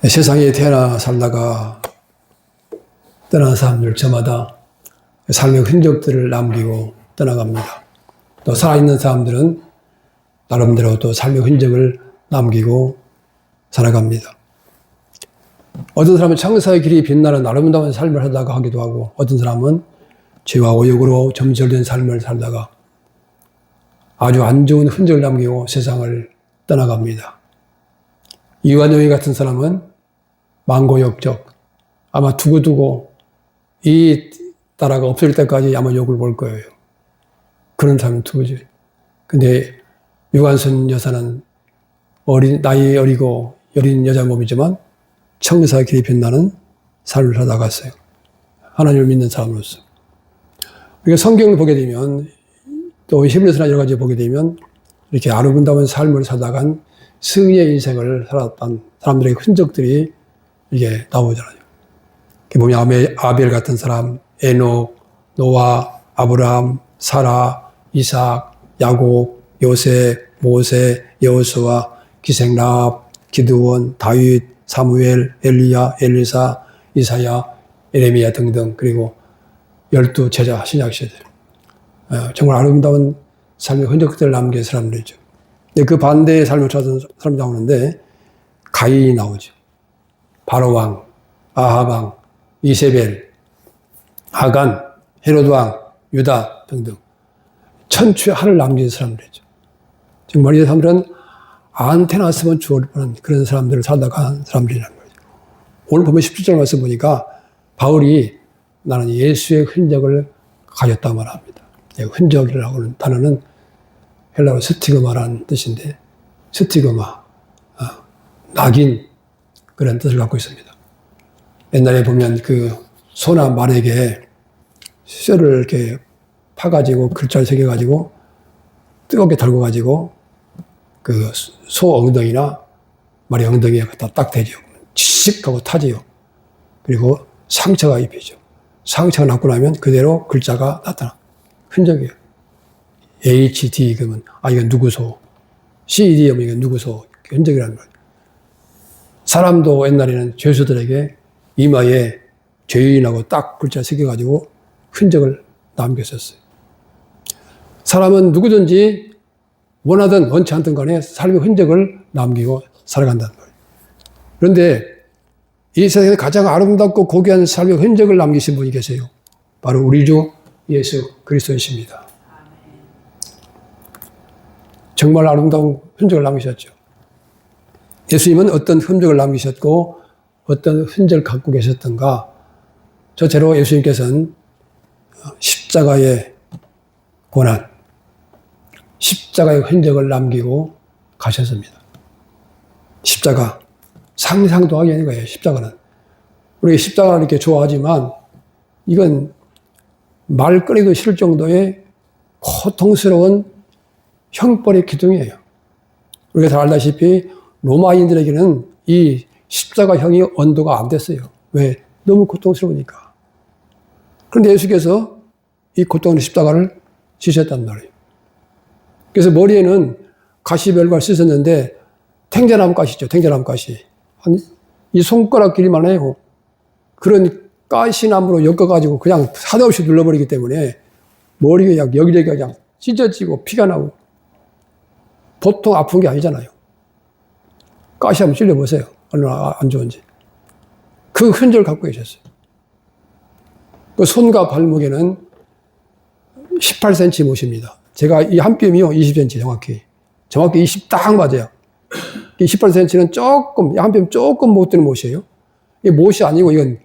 세상에 태어나 살다가 떠난 사람들 저마다 삶의 흔적들을 남기고 떠나갑니다. 또 살아있는 사람들은 나름대로 또 삶의 흔적을 남기고 살아갑니다. 어떤 사람은 청사의 길이 빛나는 아름다운 삶을 살다가 하기도 하고, 어떤 사람은 죄와 오욕으로 점철된 삶을 살다가 아주 안 좋은 흔적을 남기고 세상을 떠나갑니다. 이완용이 같은 사람은 망고역적, 아마 두고두고 이 나라가 없을 때까지 아마 욕을 볼 거예요. 그런 사람은 두고지. 근데 유관순 여사는 나이 어리고 여린 여자 몸이지만 청사의 길이 빛나는 삶을 살아갔어요. 하나님을 믿는 사람으로서. 우리가 성경을 보게 되면, 또 히브리서나 여러 가지 보게 되면 이렇게 아름다운 삶을 살아간 승리의 인생을 살았던 사람들의 흔적들이 이게 나오잖아요. 보면 아벨 같은 사람, 에녹, 노아, 아브라함, 사라, 이삭, 야곱, 요셉, 모세, 여호수아, 기생라합, 기드온, 다윗, 사무엘, 엘리야, 엘리사, 이사야, 에레미야 등등, 그리고 12 제자 신약시대. 정말 아름다운 삶의 흔적들을 남긴 사람들이죠. 그 반대의 삶을 찾은 사람이 나오는데 가인이 나오죠. 바로왕, 아합왕, 이세벨, 아간, 헤롯왕, 유다 등등 천추의 한을 남긴 사람들이죠. 정말 이 사람들은 안 태어났으면 죽을 뻔한 그런 사람들을 살다가 한 사람들이라는 거죠. 오늘 보면 17절 말씀 보니까 바울이 나는 예수의 흔적을 가졌다 말합니다. 흔적이라고 하는 단어는 헬라어 스티그마라는 뜻인데, 스티그마, 낙인, 그런 뜻을 갖고 있습니다. 옛날에 보면 그 소나 말에게 쇠를 이렇게 파가지고 글자를 새겨가지고 뜨겁게 달궈가지고 그 소 엉덩이나 말의 엉덩이에 갖다 딱 대죠. 치식 하고 타지요. 그리고 상처가 입히죠. 상처가 났고 나면 그대로 글자가 나타나. 흔적이에요. HD 그러면 이건 누구소. CD 하면 이건 누구소. 흔적이라는 거예요. 사람도 옛날에는 죄수들에게 이마에 죄인이라고 딱 글자 새겨가지고 흔적을 남겼었어요. 사람은 누구든지 원하든 원치 않든 간에 삶의 흔적을 남기고 살아간다는 거예요. 그런데 이 세상에 가장 아름답고 고귀한 삶의 흔적을 남기신 분이 계세요. 바로 우리 주 예수 그리스도이십니다. 정말 아름다운 흔적을 남기셨죠. 예수님은 어떤 흔적을 남기셨고 어떤 흔적을 갖고 계셨던가. 저대로 예수님께서는 십자가의 고난, 십자가의 흔적을 남기고 가셨습니다. 십자가, 상상도 하기 아닌 거예요, 십자가는. 우리 십자가를 이렇게 좋아하지만 이건 말거리도 싫을 정도의 고통스러운 형벌의 기둥이에요. 우리가 잘 알다시피 로마인들에게는 이 십자가형이 언도가 안 됐어요. 왜? 너무 고통스러우니까. 그런데 예수께서 이 고통스러운 십자가를 지셨단 말이에요. 그래서 머리에는 가시별과 씻었는데 탱자나무 가시죠. 탱자나무 가시. 이 손가락 길이만 해요. 그런 가시나무로 엮어가지고 그냥 사대 없이 눌러버리기 때문에 머리가 여기저기 그냥 찢어지고 피가 나고 보통 아픈 게 아니잖아요. 가시 한번 찔러보세요. 얼마나 안 좋은지. 그 흔적을 갖고 계셨어요. 그 손과 발목에는 18cm 못입니다. 제가 이 한 뼘이요, 20cm 정확히 20 딱 맞아요. 이 18cm는 조금, 한 뼘 조금 못 드는 못이에요. 이 못이 아니고 이건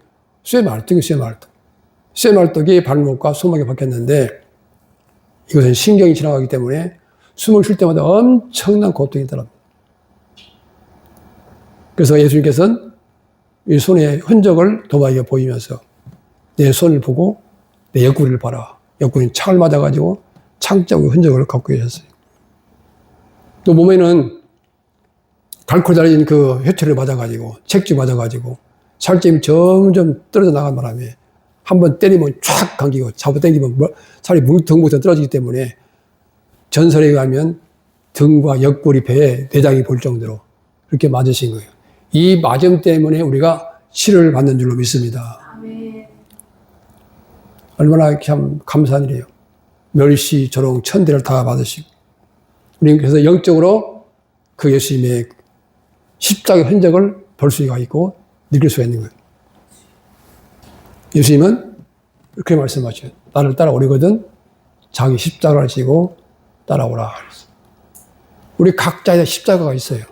쇠말뚝이에요, 쇠말뚝. 쇠말뚝이 발목과 손목에 박혔는데 이것은 신경이 지나가기 때문에 숨을 쉴 때마다 엄청난 고통이 더랍니다. 그래서 예수님께서는 이 손의 흔적을 도마에게 보이면서 내 손을 보고 내 옆구리를 봐라. 옆구리는 창을 맞아가지고 창자국의 흔적을 갖고 계셨어요. 또 몸에는 갈고 달린 그 회초리를 맞아가지고 책지 맞아가지고 살점이 점점 떨어져 나간 바람에 한번 때리면 촥 감기고 잡아당기면 살이 뭉텅뭉텅 떨어지기 때문에 전설에 의하면 등과 옆구리, 배에 내장이 볼 정도로 그렇게 맞으신 거예요. 이 맞음 때문에 우리가 치료를 받는 줄로 믿습니다. 아멘. 얼마나 참 감사한 일이에요. 멸시, 조롱, 천대를 다 받으시고. 우리는 그래서 영적으로 그 예수님의 십자가의 흔적을 볼 수가 있고 느낄 수가 있는 거예요. 예수님은 이렇게 말씀하셔요. 나를 따라오려거든 자기 십자가를 지고 따라오라. 우리 각자의 십자가가 있어요.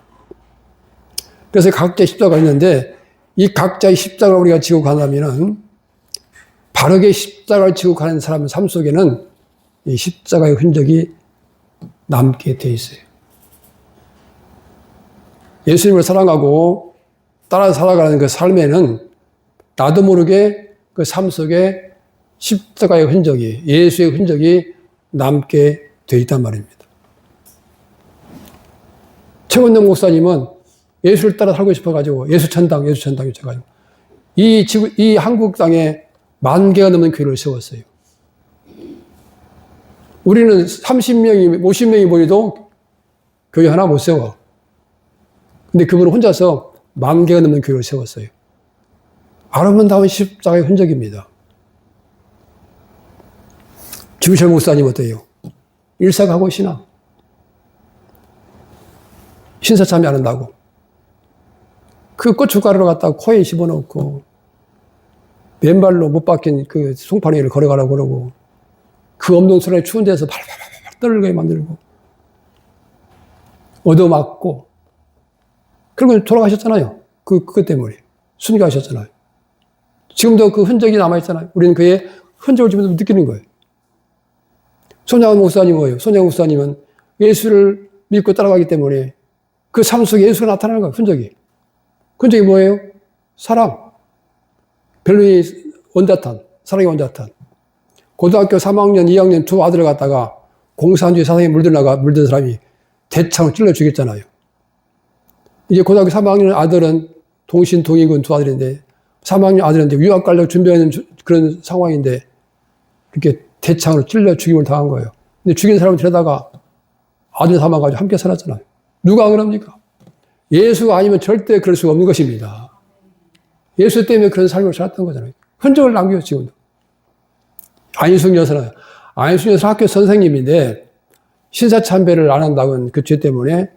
그래서 각자의 십자가가 있는데 이 각자의 십자가를 우리가 지고 가려면은 바르게 십자가를 지고 가는 사람의 삶 속에는 이 십자가의 흔적이 남게 돼 있어요. 예수님을 사랑하고 따라 살아가는 그 삶에는 나도 모르게 그 삶 속에 십자가의 흔적이, 예수의 흔적이 남게 돼 있단 말입니다. 최원영 목사님은 예수를 따라 살고 싶어가지고 예수 천당 외쳐가지고 이 한국 땅에 10,000개가 넘는 교회를 세웠어요. 우리는 30명이, 50명이 모여도 교회 하나 못 세워. 근데 그분은 혼자서 10,000개가 넘는 교회를 세웠어요. 아름다운 십자가의 흔적입니다. 주철 목사님 어때요? 일사하고 신앙. 신사참여 안 한다고. 그 고춧가루를 갖다가 코에 집어넣고, 맨발로 못 박힌 그 송판 위를 걸어가라고 그러고, 그 엄동설에 추운 데서 발발발발 떨게 만들고, 얻어맞고, 그리고 돌아가셨잖아요. 그것 때문에. 순교하셨잖아요. 지금도 그 흔적이 남아있잖아요. 우리는 그의 흔적을 지금도 느끼는 거예요. 손양원 목사님 뭐예요? 손양원 목사님은 예수를 믿고 따라가기 때문에 그 삶 속에 예수가 나타나는 거예요. 흔적이. 흔적이 뭐예요? 사랑. 별로의 원자탄. 사랑의 원자탄. 고등학교 3학년, 2학년 두 아들을 갖다가 공산주의 사상에 물든 사람이 대창을 찔러 죽였잖아요. 이제 고등학교 3학년 아들은 동신, 동인군 두 아들인데 3학년 아들인데 유학 가려고 준비하는 그런 상황인데 이렇게 대창으로 찔러 죽임을 당한 거예요. 근데 죽인 사람을 데려다가 아들 삼아가지고 함께 살았잖아요. 누가 그럽니까? 예수가 아니면 절대 그럴 수가 없는 것입니다. 예수 때문에 그런 삶을 살았던 거잖아요. 흔적을 남겨요, 지금도. 안희숙 여사는 학교 선생님인데 신사참배를 안 한다는 그 죄 때문에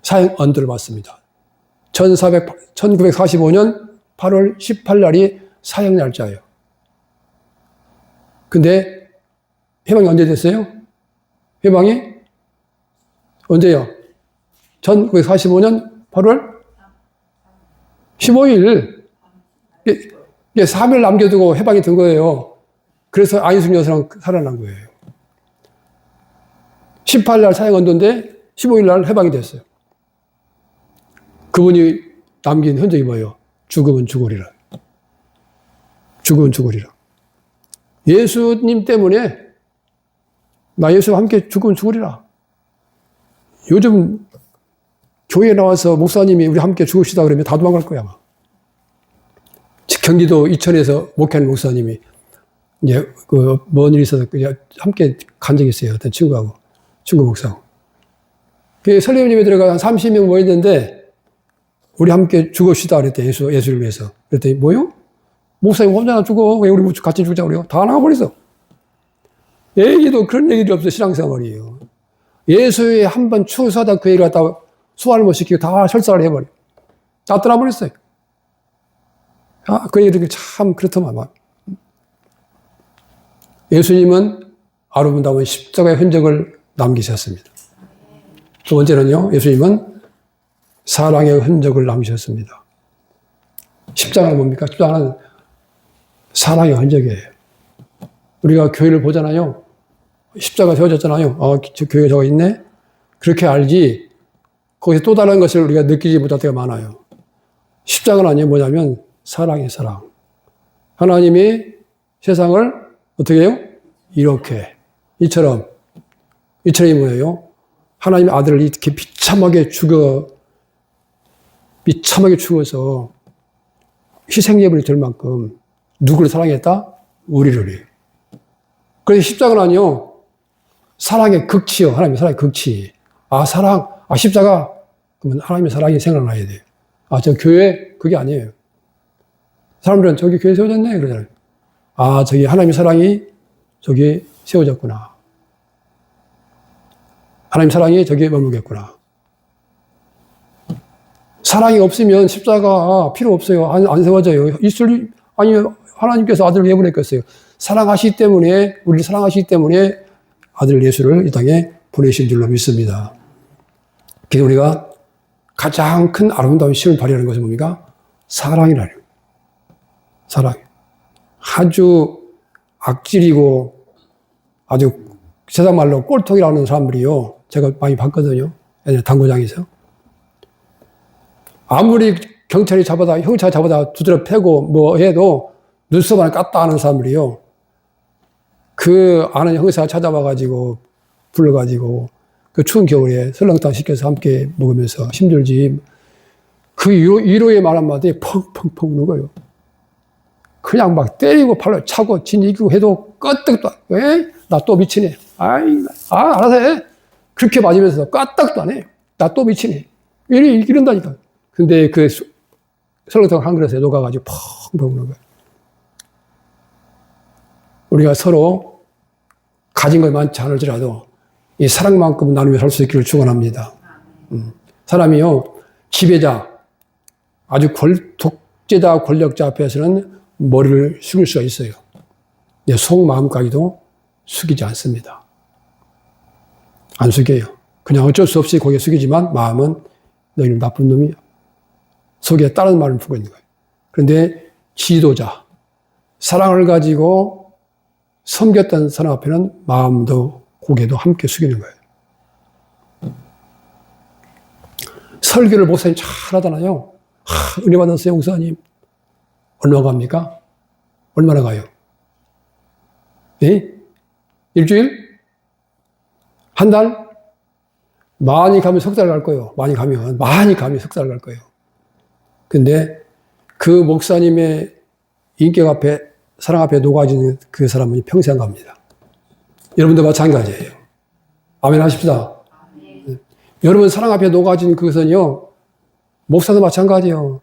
사형 언도를 받습니다. 1945년 8월 18날이 사형 날짜예요. 근데 해방이 언제 됐어요? 해방이 언제요? 1945년 8월 15일. 이게 3일 남겨두고 해방이 된 거예요. 그래서 안희숙 여사랑 살아난 거예요. 18날 사형 언도인데 15일 날 해방이 됐어요. 그분이 남긴 흔적이 뭐예요? 죽음은 죽으리라. 죽음은 죽으리라. 예수님 때문에 나 예수와 함께 죽으면 죽으리라. 요즘 교회에 나와서 목사님이 우리 함께 죽읍시다 그러면 다 도망갈 거야, 아마. 경기도 이천에서 목회하는 목사님이 이제 그 뭔 일이 있어서 함께 간 적이 있어요. 어떤 친구 목사하고. 그 설립님이 들어가 한 30명 모였는데 우리 함께 죽읍시다 그랬대, 예수를 위해서. 그랬더니 뭐요? 목사님 혼자나 죽어. 왜 우리 같이 죽자 그래요? 다 나가버렸어. 얘기도 그런 얘기도 없어, 신앙생활이에요. 예수에 한번 추수하다 그 얘기를 갖다 수화를 못 시키고 다 설사를 해버려. 다 떠나버렸어요. 아, 그 얘기를 참 그렇더만. 예수님은 아름다운 십자가의 흔적을 남기셨습니다. 두 번째는요, 예수님은 사랑의 흔적을 남기셨습니다. 십자가는 뭡니까? 십자가는 사랑의 흔적이에요. 우리가 교회를 보잖아요. 십자가 세워졌잖아요. 저 교회가 저거 있네? 그렇게 알지, 거기서 또 다른 것을 우리가 느끼지 못할 때가 많아요. 십자가는 아니에요. 뭐냐면, 사랑의 사랑. 하나님이 세상을 어떻게 해요? 이렇게. 이처럼이 뭐예요? 하나님의 아들을 이렇게 비참하게 죽어서 희생예물이 될 만큼 누구를 사랑했다? 우리를. 그래서 십자가는 아니요. 사랑의 극치요. 하나님의 사랑의 극치. 사랑. 십자가. 그러면 하나님의 사랑이 생각나야 돼요. 아, 저 교회, 그게 아니에요. 사람들은 저기 교회 세워졌네, 그러잖아요. 아, 저기 하나님의 사랑이 저기 세워졌구나. 하나님 사랑이 저기에 머물겠구나. 사랑이 없으면 십자가 필요 없어요. 안 세워져요. 아니, 하나님께서 아들을 왜 보냈겠어요? 사랑하시기 때문에, 우리를 사랑하시기 때문에 아들 예수를 이 땅에 보내신 줄로 믿습니다. 그래서 우리가 가장 큰 아름다운 힘을 발휘하는 것은 뭡니까? 사랑이라는 거예요. 사랑. 아주 악질이고 아주 세상 말로 꼴통이라는 사람들이요. 제가 많이 봤거든요. 예전에 당구장에서. 아무리 경찰이 형사 잡아다 두드려 패고 뭐 해도 눈썹 하나 깠다 하는 사람들이요. 그 아는 형사 찾아와가지고 불러가지고 그 추운 겨울에 설렁탕 시켜서 함께 먹으면서 힘들지. 그 위로의 말 한마디에 펑펑펑 우는 거예요. 그냥 막 때리고 팔로 차고 진이기고 해도 끄떡도 왜? 나 또 미치네. 알아서 해. 그렇게 맞으면서 까딱도 안 해요. 나 또 미치네. 이런다니까. 근데 그 설렁탕 한 그릇에 녹아가지고 펑펑 우는 거예요. 우리가 서로 가진 것 많지 않을지라도 이 사랑만큼 나누며 살 수 있기를 축원합니다. 사람이요, 지배자, 아주 독재자, 권력자 앞에서는 머리를 숙일 수가 있어요. 내 속마음까지도 숙이지 않습니다. 안 숙여요. 그냥 어쩔 수 없이 고개 숙이지만 마음은 너희는 나쁜 놈이야. 속에 다른 말을 품고 있는 거예요. 그런데 지도자, 사랑을 가지고 섬겼던 사람 앞에는 마음도 고개도 함께 숙이는 거예요. 설교를 목사님 잘하잖아요. 은혜 받았어요, 목사님. 얼마 갑니까? 얼마나 가요? 예? 일주일? 한 달? 많이 가면 석 달 갈 거예요. 많이 가면 석 달 갈 거예요. 근데 그 목사님의 인격 앞에, 사랑 앞에 녹아지는 그 사람은 평생 갑니다. 여러분도 마찬가지예요. 아멘 하십시다. 여러분 사랑 앞에 녹아진 그것은요, 목사도 마찬가지예요.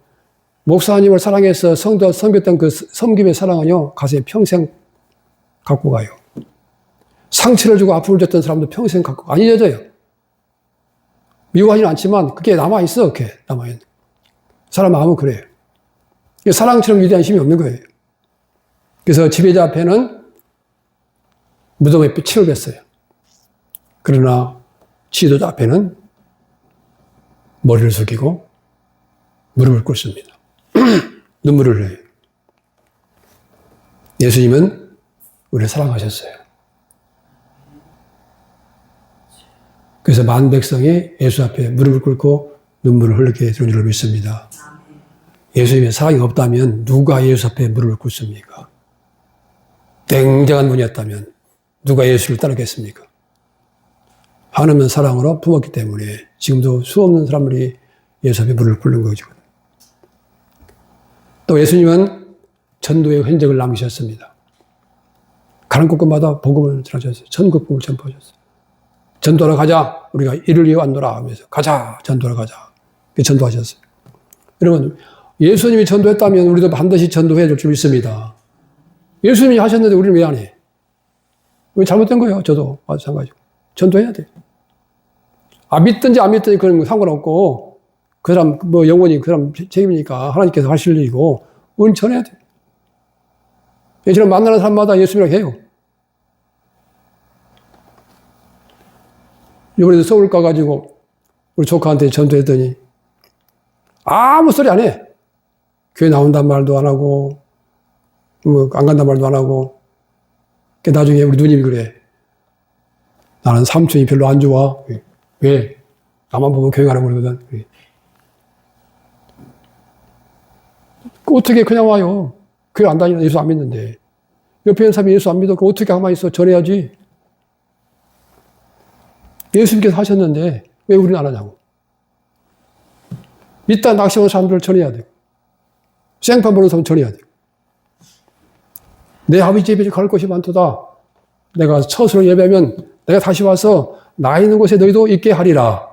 목사님을 사랑해서 성도 섬겼던 그 섬김의 사랑은요, 가슴에 평생 갖고 가요. 상처를 주고 아픔을 줬던 사람도 평생 갖고 안 잊어져요. 미워하지는 않지만 그게 남아있어, 그게 남아있는. 사람 마음은 그래요. 사랑처럼 위대한 힘이 없는 거예요. 그래서 지배자 앞에는 무덤에 침을 뱉어요. 그러나 지도자 앞에는 머리를 숙이고 무릎을 꿇습니다. 눈물을 흘려요. 예수님은 우리를 사랑하셨어요. 그래서 만 백성이 예수 앞에 무릎을 꿇고 눈물을 흘리게 되는 줄 믿습니다. 예수님의 사랑이 없다면 누가 예수 앞에 무릎을 꿇습니까? 냉정한 분이었다면 누가 예수를 따르겠습니까? 하나님은 사랑으로 품었기 때문에 지금도 수없는 사람들이 예수 앞에 무릎을 꿇는 거죠. 또 예수님은 전도의 흔적을 남기셨습니다. 가는 곳곳마다 복음을 전하셨어요. 전국복음을 전파하셨어요. 전도하러 가자. 우리가 이를 위해 왔노라 하면서 가자. 전도하러 가자. 전도하셨어요. 여러분, 예수님이 전도했다면 우리도 반드시 전도해야 될 줄 믿습니다. 예수님이 하셨는데 우리는 왜 안 해? 왜 잘못된 거예요? 저도 마찬가지고. 전도해야 돼. 믿든지 안 믿든지 그런 거 상관없고, 그 사람, 영원히 그 사람 책임이니까 하나님께서 하실 일이고, 우리는 전해야 돼. 예수님 만나는 사람마다 예수님이라고 해요. 이번에도 서울 가가지고, 우리 조카한테 전도했더니, 아무 소리 안 해. 교회 나온단 말도 안 하고, 안 간단 말도 안 하고, 나중에 우리 누님이 그래. 나는 삼촌이 별로 안 좋아. 왜? 나만 보면 교회 가라고 그러거든. 어떻게 그냥 와요? 교회 안 다니는 예수 안 믿는데. 옆에 있는 사람이 예수 안 믿어. 그 어떻게 가만히 있어? 전해야지. 예수님께서 하셨는데 왜 우리는 안 하냐고. 믿다 낙심하는 사람들을 전해야 돼. 생판 보는 사람 전해야 돼. 내 아버지 집에 갈 곳이 많도다. 내가 처소로 예배하면 내가 다시 와서 나 있는 곳에 너희도 있게 하리라.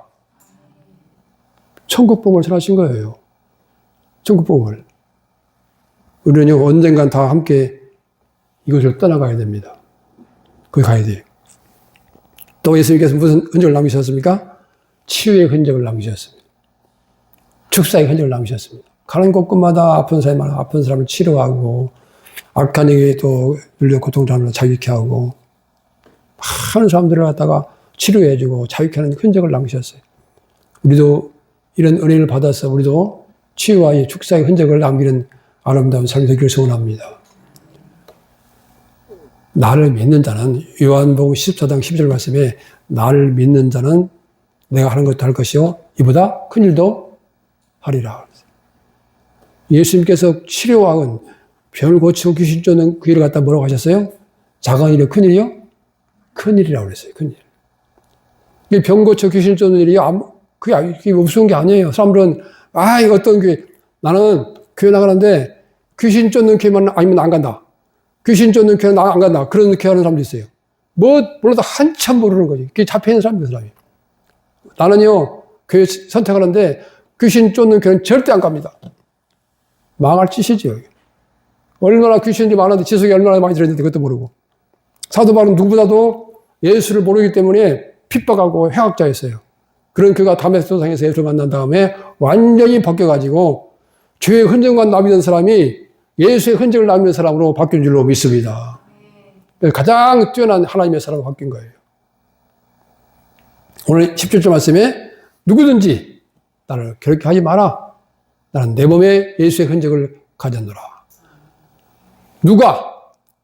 천국 복음을 전하신 거예요. 천국복을. 우리는요, 언젠간 다 함께 이곳을 떠나가야 됩니다. 거기 가야 돼요. 또 예수님께서 무슨 흔적을 남기셨습니까? 치유의 흔적을 남기셨습니다. 축사의 흔적을 남기셨습니다. 가는 곳곳마다 아픈 사람을 치료하고, 악한 영에 또 눌려 고통당하는 자유케 하고, 많은 사람들을 갖다가 치료해주고 자유케 하는 흔적을 남기셨어요. 우리도 이런 은혜를 받아서 우리도 치유와 축사의 흔적을 남기는 아름다운 삶이 되기를 소원합니다. 나를 믿는 자는, 요한복음 14장 12절 말씀에 나를 믿는 자는 내가 하는 것도 할 것이요 이보다 큰 일도 하리라. 예수님께서 치료왕은 병을 고치고 귀신 쫓는 그 일을 갖다 뭐라고 하셨어요? 작은 일이요? 큰 일이요? 큰 일이라고 그랬어요. 큰 일. 병 고쳐 귀신 쫓는 일이 그게 무서운 게 아니에요. 사람들은 이거 어떤 교회, 나는 교회 나가는데 귀신 쫓는 교회만 아니면 안 간다. 귀신 쫓는 교회는 안 간다. 그런 교회 하는 사람도 있어요. 몰라도 한참 모르는 거지. 그게 잡혀있는 사람이 그 사람이. 나는요, 교회 선택하는데 귀신 쫓는 교회는 절대 안 갑니다. 망할 짓이죠. 얼마나 귀신들이 많은데 지속이 얼마나 많이 들어있는데 그것도 모르고. 사도 바울은 누구보다도 예수를 모르기 때문에 핍박하고 해학자였어요. 그런 그가 다메섹도상에서 예수를 만난 다음에 완전히 바뀌어가지고 죄의 흔적만 남기던 사람이 예수의 흔적을 남기는 사람으로 바뀐 줄로 믿습니다. 가장 뛰어난 하나님의 사람으로 바뀐 거예요. 오늘 17절 말씀에 누구든지 나를 괴롭게 하지 마라. 나는 내 몸에 예수의 흔적을 가졌노라. 누가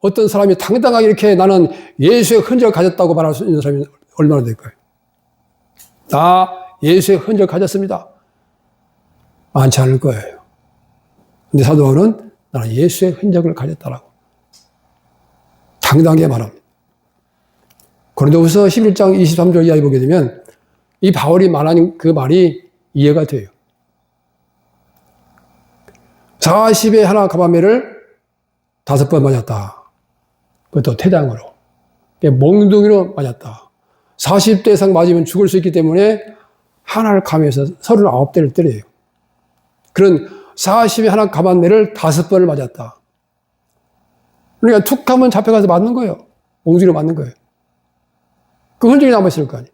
어떤 사람이 당당하게 이렇게 나는 예수의 흔적을 가졌다고 말할 수 있는 사람이 얼마나 될까요? 나 예수의 흔적을 가졌습니다. 많지 않을 거예요. 근데 사도 바울은 나는 예수의 흔적을 가졌다라고 당당하게 말합니다. 고린도후서 11장 23절 이하에 보게 되면 이 바울이 말하는 그 말이 이해가 돼요. 40에 하나 가마매를 5번 맞았다. 그것도 태장으로. 몽둥이로 맞았다. 40대 이상 맞으면 죽을 수 있기 때문에 하나를 감해서 39대를 때려요. 그런 40에 하나 가마매를 5번을 맞았다. 그러니까 툭 하면 잡혀가서 맞는 거예요. 몽둥이로 맞는 거예요. 그 흔적이 남아있을 거 아니에요.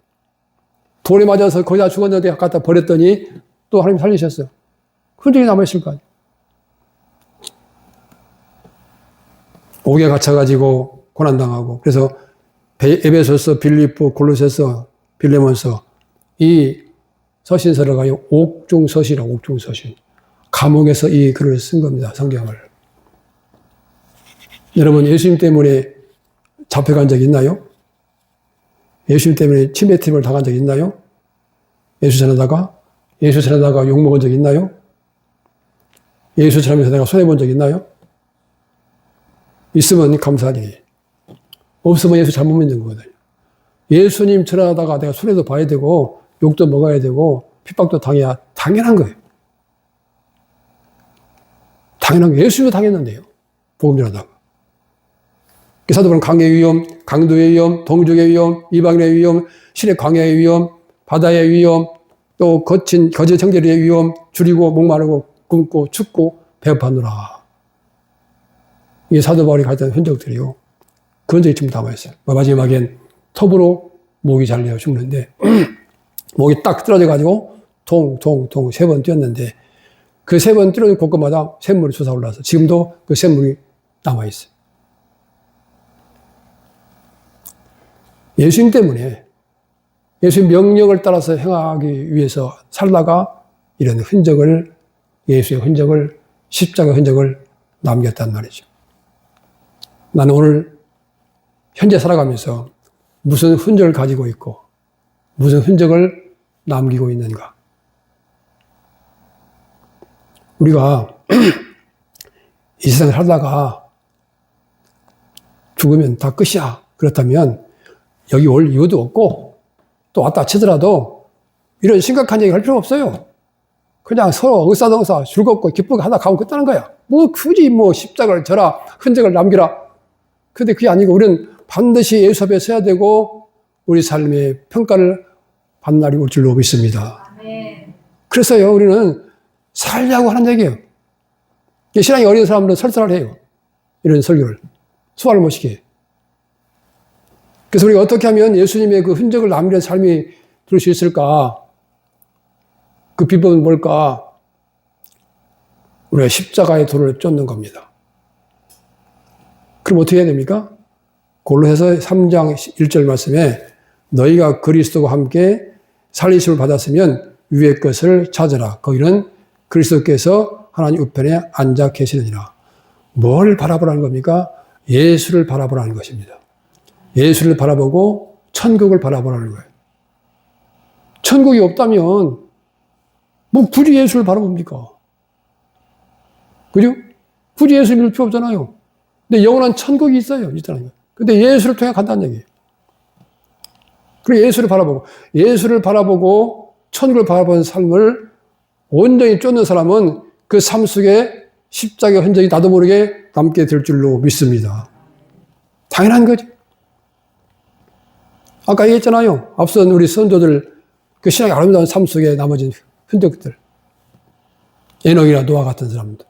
돌에 맞아서 거의 다 죽었는데 갖다 버렸더니 또 하나님 살리셨어요. 흔적이 남아있을 거 아니에요. 옥에 갇혀가지고 고난당하고, 그래서 에베소서, 빌립보, 골로새서, 빌레몬서, 이 서신서를 가요 옥중서신이라고, 옥중서신. 감옥에서 이 글을 쓴 겁니다, 성경을. 여러분, 예수님 때문에 잡혀간 적 있나요? 예수님 때문에 침뱉음을 당한 적 있나요? 예수 전하다가 욕먹은 적 있나요? 예수 전하면서 내가 손해본 적 있나요? 있으면 감사하지. 없으면 예수 잘못 믿는 거거든요. 예수님 전하다가 내가 손해도 봐야 되고, 욕도 먹어야 되고, 핍박도 당해야 당연한 거예요. 당연한 거예요. 예수님도 당했는데요. 복음 전하다가. 사도 바울은 강의 위험, 강도의 위험, 동족의 위험, 이방인의 위험, 신의 광야의 위험, 바다의 위험, 또 거짓 형제의 위험, 줄이고 목마르고 굶고 춥고 배고파노라. 이게 사도 바울이 가졌던 흔적들이요. 그 흔적이 지금 남아있어요. 마지막엔 톱으로 목이 잘려 죽는데 목이 딱 떨어져가지고 통 3번 뛰었는데 그 3번 뛰는 곳곳마다 샘물이 솟아올라서 지금도 그 샘물이 남아있어요. 예수님 때문에 예수의 명령을 따라서 행하기 위해서 살다가 이런 흔적을, 예수의 흔적을, 십자가 흔적을 남겼단 말이죠. 나는 오늘 현재 살아가면서 무슨 흔적을 가지고 있고 무슨 흔적을 남기고 있는가. 우리가 이 세상을 살다가 죽으면 다 끝이야. 그렇다면 여기 올 이유도 없고 또 왔다 치더라도 이런 심각한 얘기 할 필요 없어요. 그냥 서로 의사동사 즐겁고 기쁘게 하다 가면 끝나는 거야. 뭐 굳이 십자가를 져라, 흔적을 남기라. 근데 그게 아니고 우리는 반드시 예수 앞에 서야 되고 우리 삶의 평가를 받는 날이 올 줄로 믿습니다. 그래서요, 우리는 살려고 하는 얘기예요. 신앙이 어린 사람들은 설사를 해요. 이런 설교를. 소화를 못 시켜요. 그래서 우리가 어떻게 하면 예수님의 그 흔적을 남기는 삶이 될 수 있을까? 그 비법은 뭘까? 우리가 십자가의 도를 쫓는 겁니다. 그럼 어떻게 해야 됩니까? 골로새서 3장 1절 말씀에 너희가 그리스도와 함께 살리심을 받았으면 위의 것을 찾으라. 거기는 그리스도께서 하나님 우편에 앉아 계시느니라. 뭘 바라보라는 겁니까? 예수를 바라보라는 것입니다. 예수를 바라보고 천국을 바라보라는 거예요. 천국이 없다면 뭐 굳이 예수를 바라봅니까? 그죠? 굳이 예수 믿을 필요 없잖아요. 근데 영원한 천국이 있어요. 있다는 거예요. 근데 예수를 통해 간다는 얘기예요. 그리고 예수를 바라보고 천국을 바라보는 삶을 온전히 쫓는 사람은 그 삶 속에 십자가의 흔적이 나도 모르게 남게 될 줄로 믿습니다. 당연한 거죠. 아까 얘기했잖아요. 앞선 우리 선조들 그 신앙의 아름다운 삶 속에 남아진 흔적들. 에녹이나 노아 같은 사람들.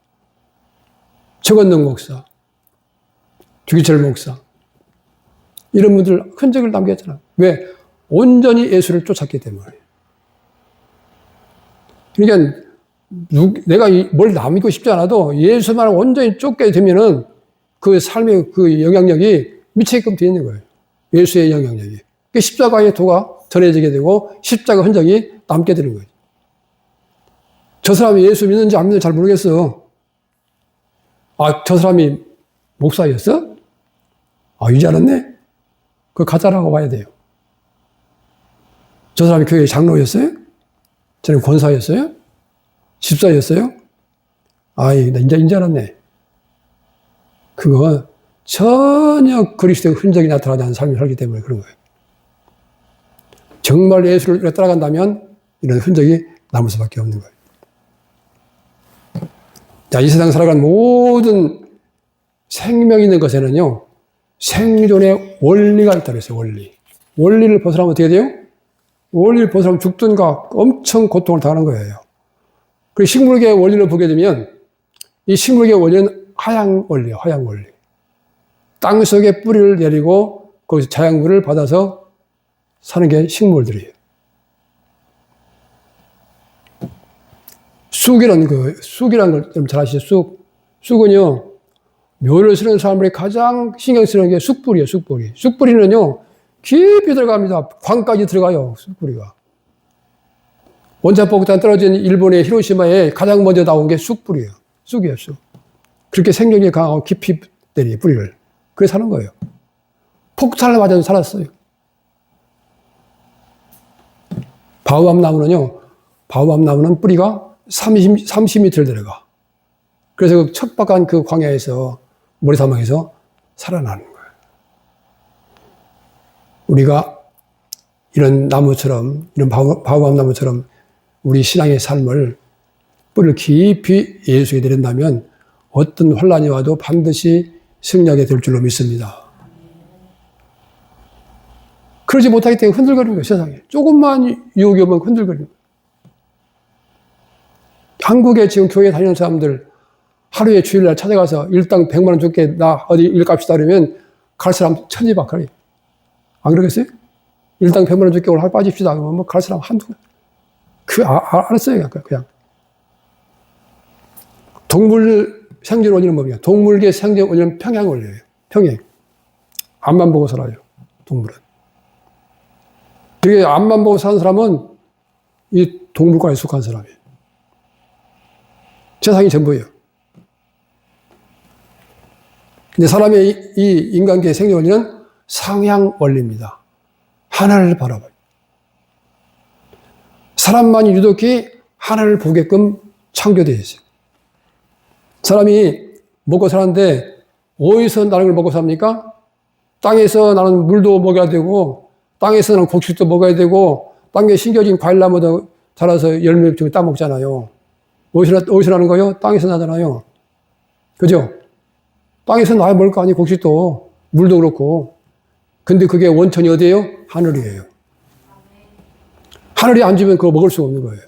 최건능 목사, 주기철 목사. 이런 분들 흔적을 남겼잖아요. 왜? 온전히 예수를 쫓았기 때문에. 그러니까 내가 뭘 남기고 싶지 않아도 예수만 온전히 쫓게 되면은 그 삶의 그 영향력이 미치게끔 되어 있는 거예요. 예수의 영향력이. 그 십자가의 도가 전해지게 되고 십자가 흔적이 남게 되는 거예요. 저 사람이 예수 믿는지 안 믿는지 잘 모르겠어. 아, 저 사람이 목사였어? 아, 이제 알았네? 그거 가짜라고 봐야 돼요. 저 사람이 교회 장로였어요? 저는 권사였어요? 집사였어요? 아이, 나 이제 알았네. 그거 전혀 그리스도의 흔적이 나타나지 않는 삶을 살기 때문에 그런 거예요. 정말 예수를 따라간다면 이런 흔적이 남을 수밖에 없는 거예요. 자, 이 세상 살아가는 모든 생명 있는 것에는요, 생존의 원리가 있다고 했어요, 원리. 원리를 벗어나면 어떻게 돼요? 원리를 벗어나면 죽든가 엄청 고통을 당하는 거예요. 그리고 식물계의 원리를 보게 되면 이 식물계의 원리는 하향 원리예요, 하향 원리. 땅 속에 뿌리를 내리고 거기서 자양분을 받아서 사는 게 식물들이에요. 쑥이라는 걸 좀 잘 아시죠? 쑥은요, 묘를 쓰는 사람들이 가장 신경 쓰는 게 쑥뿌리예요, 쑥뿌리. 쑥뿌리는요, 깊이 들어갑니다. 광까지 들어가요, 쑥뿌리가. 원자폭탄 떨어진 일본의 히로시마에 가장 먼저 나온 게 쑥뿌리예요. 쑥이에요, 쑥. 그렇게 생명력이 강하고 깊이 내리 뿌리를. 그래 사는 거예요. 폭탄을 맞아도 살았어요. 바오밤 나무는 뿌리가 30m를 들어가. 그래서 그 척박한 그 광야에서, 모래사막에서 살아나는 거예요. 우리가 이런 나무처럼, 이런 바오밤 나무처럼 우리 신앙의 삶을 뿌리를 깊이 예수에 내린다면 어떤 환란이 와도 반드시 승리하게 될 줄로 믿습니다. 그러지 못하기 때문에 흔들거리는 거예요, 세상에. 조금만 유혹이 오면 흔들거리는 거예요. 한국에 지금 교회 다니는 사람들 하루에 주일날 찾아가서 일당 100만 원 줄게, 나 어디 일 갑시다 그러면 갈 사람 천지박하리. 안 그러겠어요? 일당 100만 원 줄게 오늘 하루 빠집시다 그러면 뭐 갈 사람 한두. 알았어요, 그냥. 동물 생존 원리는 뭡니까? 동물계 생존 원리는 평행 원리예요. 평행. 앞만 보고 살아요, 동물은. 그게 앞만 보고 사는 사람은 이 동물과에 속한 사람이에요. 세상이 전부예요. 근데 사람의 이 인간계의 생존 원리는 상향 원리입니다. 하나를 바라봐요. 사람만이 유독히 하나를 보게끔 창조되어 있어요. 사람이 먹고 사는데 어디서 나는 걸 먹고 삽니까? 땅에서 나는 물도 먹어야 되고, 땅에서 나는 곡식도 먹어야 되고, 땅에 심겨진 과일나무도 자라서 열매 좀 따먹잖아요. 어디서 나는 거요? 땅에서 나잖아요. 그죠? 땅에서 나야 먹을 거 아니에요, 곡식도. 물도 그렇고. 근데 그게 원천이 어디예요? 하늘이에요. 하늘이 안 주면 그거 먹을 수가 없는 거예요.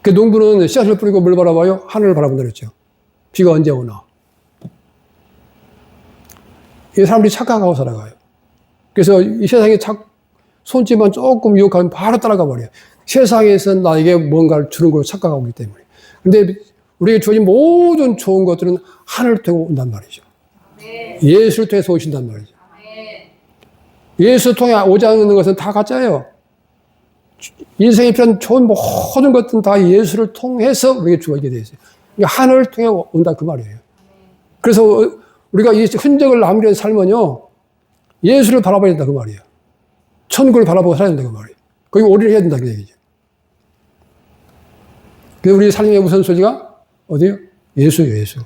그 농부는 씨앗을 뿌리고 뭘 바라봐요? 하늘을 바라본다 그랬죠. 비가 언제 오나. 이 사람들이 착각하고 살아가요. 그래서 이 세상에 손짓만 조금 유혹하면 바로 따라가 버려요. 세상에서 나에게 뭔가를 주는 걸 착각하고 있기 때문에. 근데 우리에게 주어진 모든 좋은 것들은 하늘을 통해 온단 말이죠. 예수를 통해서 오신단 말이죠. 예수 통해 오지 않는 것은 다 가짜예요. 인생에 필요한 좋은 모든 것들은 다 예수를 통해서 우리에게 주어지게 되어 있어요. 하늘을 통해 온다 그 말이에요. 그래서 우리가 이 흔적을 남기는 삶은요, 예수를 바라봐야 된다 그 말이에요. 천국을 바라보고 살아야 된다 그 말이에요. 거기 올인을 해야 된다 그 얘기죠. 그래서 우리 삶의 우선순위가 어디예요? 예수예요, 예수.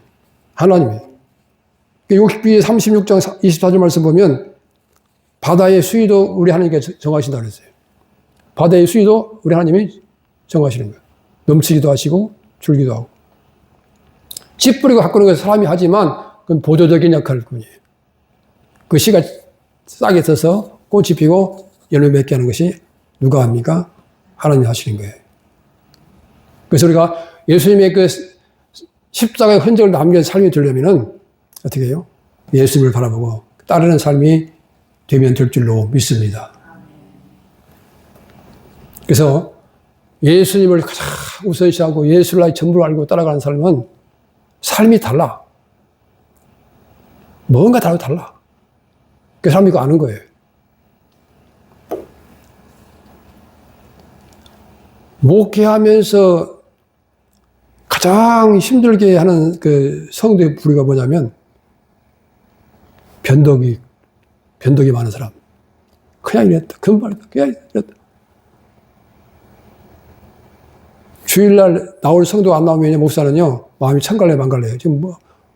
하나님이에요. 욥기 36장 24절 말씀 보면 바다의 수위도 우리 하나님께 정하신다 그랬어요. 바다의 수위도 우리 하나님이 정하시는 거예요. 넘치기도 하시고 줄기도 하고. 씨 뿌리고 가꾸는 것은 사람이 하지만 그건 보조적인 역할일 뿐이에요. 그 씨가 싹이 서서 꽃이 피고 열매 맺게 하는 것이 누가 합니까? 하나님이 하시는 거예요. 그래서 우리가 예수님의 그 십자가의 흔적을 남긴 삶이 되려면은 어떻게 해요? 예수님을 바라보고 따르는 삶이 되면 될 줄로 믿습니다. 그래서 예수님을 가장 우선시하고 예수를 나의 전부로 알고 따라가는 삶은 삶이 달라. 뭔가 달라. 그 사람이 그거 아는 거예요. 목회하면서 가장 힘들게 하는 그 성도의 부류가 뭐냐면 변덕이 많은 사람. 그냥 이랬다. 금발이다. 그냥 이랬다. 주일날 나올 성도가 안 나오면 목사는요, 마음이 천갈래 만갈래요. 지금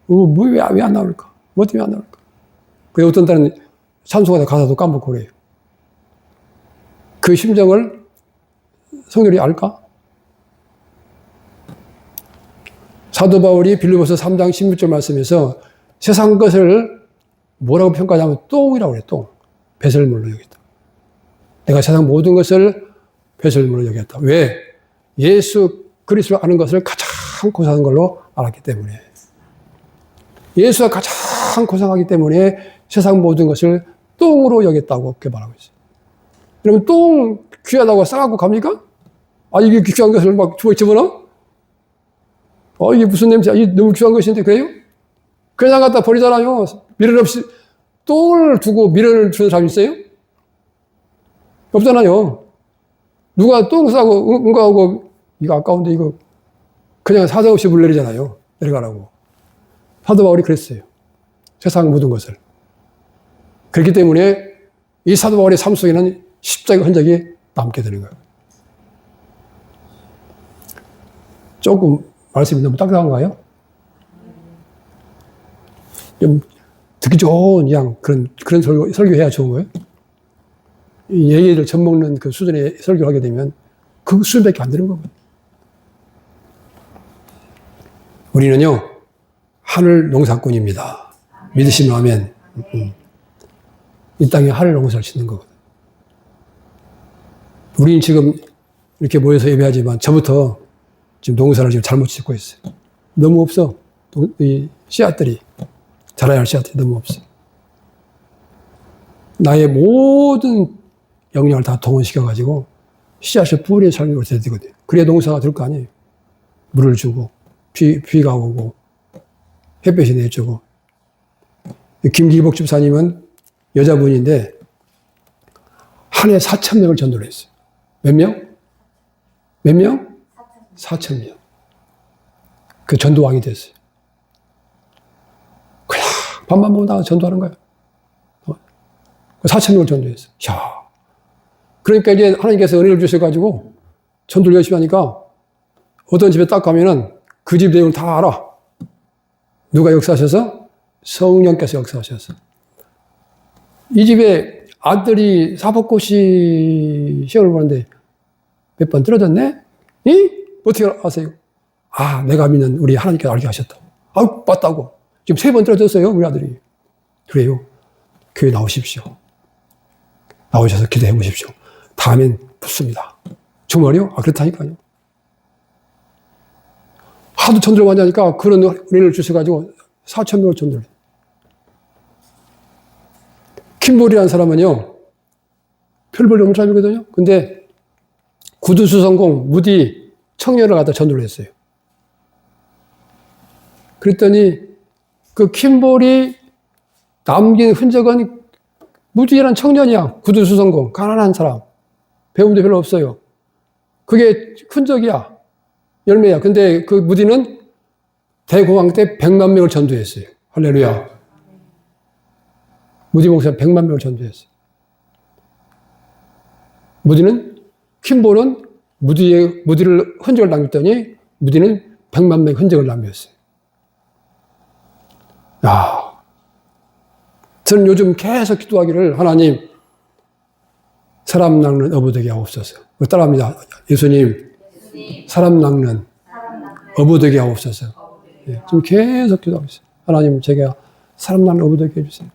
왜 안 나올까? 뭐 때문에 안 나올까? 그래서 어떤 때는 찬송하다 가사도 까먹고 그래요. 그 심정을 성도들이 알까? 사도 바울이 빌립보서 3장 16절 말씀에서 세상 것을 뭐라고 평가하냐면 똥이라고 그래요. 똥. 배설물로 여겼다. 내가 세상 모든 것을 배설물로 여겼다. 왜? 예수 그리스도를 아는 것을 가장 고상한 걸로 알았기 때문에. 예수가 가장 고상하기 때문에 세상 모든 것을 똥으로 여겼다고 그렇게 말하고 있어요. 그러면 똥 귀하다고 싸갖고 갑니까? 아, 이게 귀한 것을 막 주워 집어넣어? 이게 무슨 냄새야? 이게 너무 귀한 것인데, 그래요? 그냥 갖다 버리잖아요. 미련 없이 똥을 두고 미련을 주는 사람이 있어요? 없잖아요. 누가 똥 싸고 응가하고 이거 아까운데 이거 그냥 사정 없이 물 내리잖아요. 내려가라고. 사도 바울이 그랬어요. 세상 모든 것을. 그렇기 때문에 이 사도 바울의 삶 속에는 십자가의 흔적이 남게 되는 거예요. 조금 말씀이 너무 딱딱한가요? 좀 듣기 좋은 그런 설교해야 좋은 거예요. 이 얘기를 젖먹는 그 수준의 설교를 하게 되면 그 수준밖에 안 되는 거거든요. 우리는요, 하늘 농사꾼입니다. 믿으시면 아멘. 이 땅에 하늘 농사를 짓는 거거든요. 우리는 지금 이렇게 모여서 예배하지만 저부터 지금 농사를 지금 잘못 짓고 있어요. 너무 없어. 이 씨앗들이, 자라야 할 씨앗들이 너무 없어. 나의 모든 영역을 다 동원시켜가지고 씨앗을 뿌리에 삶을 얻어야 되거든요. 그래야 농사가 될 거 아니에요. 물을 주고, 비가 오고, 햇볕이 내주고. 김기복 집사님은 여자분인데, 한 해 4,000명을 전도를 했어요. 몇 명? 몇 명? 4,000명. 그 전도왕이 됐어요. 그냥 밥만 먹다가 전도하는 거예요. 4,000명을 전도했어요. 야. 그러니까 이제 하나님께서 은혜를 주셔가지고 전도를 열심히 하니까 어떤 집에 딱 가면은 그 집 내용을 다 알아. 누가 역사하셔서? 성령께서 역사하셔서. 이 집에 아들이 사법고시 시험을 보는데 몇 번 떨어졌네? 이? 어떻게 아세요? 아, 내가 믿는 우리 하나님께서 알게 하셨다. 아유, 맞다고. 지금 3번 떨어졌어요, 우리 아들이. 그래요. 교회 나오십시오. 나오셔서 기도해 보십시오. 다음엔 붙습니다. 정말요? 아, 그렇다니까요. 하도 전도를 많이 하니까 그런 은혜를 주셔가지고 4,000명을 전도를 해요. 킴볼이라는 사람은요, 별볼 없는 사람이거든요. 근데 구두수성공, 무디 청년을 갖다 전도를 했어요. 그랬더니 그 킴볼이 남긴 흔적은 무디란 청년이야. 구두수성공, 가난한 사람. 배움도 별로 없어요. 그게 흔적이야. 열매야. 근데 그 무디는 대공황 때 100만 명을 전도했어요. 할렐루야. 무디 목사 100만 명을 전도했어요. 무디는, 킴볼은 무디를 흔적을 남겼더니 무디는 100만 명의 흔적을 남겼어요. 야, 저는 요즘 계속 기도하기를 하나님 사람 낚는 어부되게 하옵소서. 따라합니다. 예수님 사람 낚는 어부되게 하옵소서. 예, 좀 계속 기도하고 있어요. 하나님 제가 사람 낚는 어부되게 해주세요.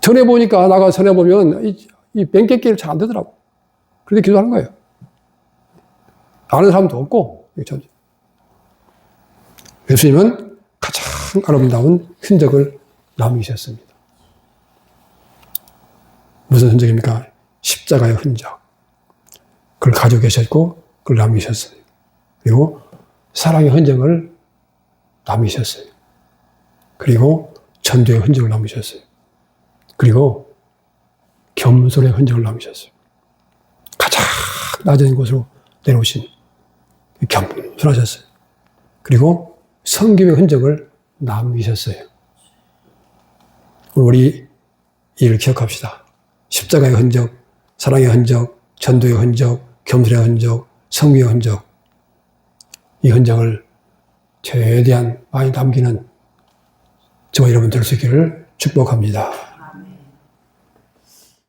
전해보니까 나가 전해보면 이 뱅깨끼를 잘 안 되더라고. 그런데 기도하는 거예요. 아는 사람도 없고. 예수님은 가장 아름다운 흔적을 남기셨습니다. 무슨 흔적입니까? 십자가의 흔적. 그걸 가지고 계셨고 그걸 남기셨어요. 그리고 사랑의 흔적을 남기셨어요. 그리고 전도의 흔적을 남기셨어요. 그리고 겸손의 흔적을 남기셨어요. 가장 낮은 곳으로 내려오신 겸손하셨어요. 그리고 성김의 흔적을 남기셨어요. 우리 이를 기억합시다. 십자가의 흔적, 사랑의 흔적, 전도의 흔적, 겸손의 흔적, 성김의 흔적, 이 흔적을 최대한 많이 남기는 저와 여러분 될 수 있기를 축복합니다.